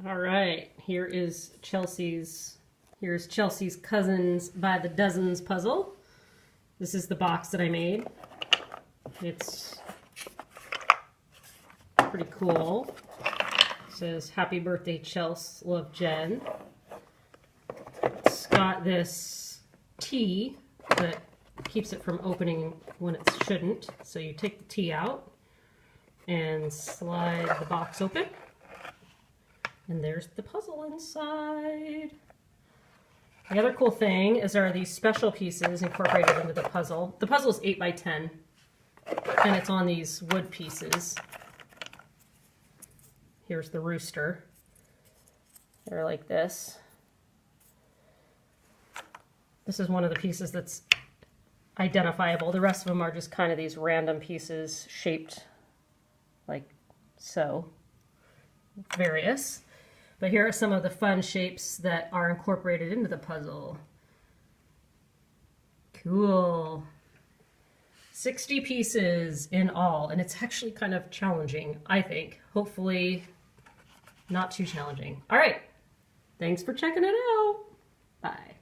All right, here's Chelsea's Cousins by the Dozens puzzle. This is the box that I made. It's pretty cool. It says, "Happy birthday, Chels, love Jen." It's got this T that keeps it from opening when it shouldn't. So you take the T out and slide the box open. And there's the puzzle inside. The other cool thing is there are these special pieces incorporated into the puzzle. The puzzle is 8 by 10, and it's on these wood pieces. Here's the rooster. They're like this. This is one of the pieces that's identifiable. The rest of them are just kind of these random pieces shaped like so. Various. But here are some of the fun shapes that are incorporated into the puzzle. Cool. 60 pieces in all, and it's actually kind of challenging, I think. Hopefully not too challenging. All right. Thanks for checking it out. Bye.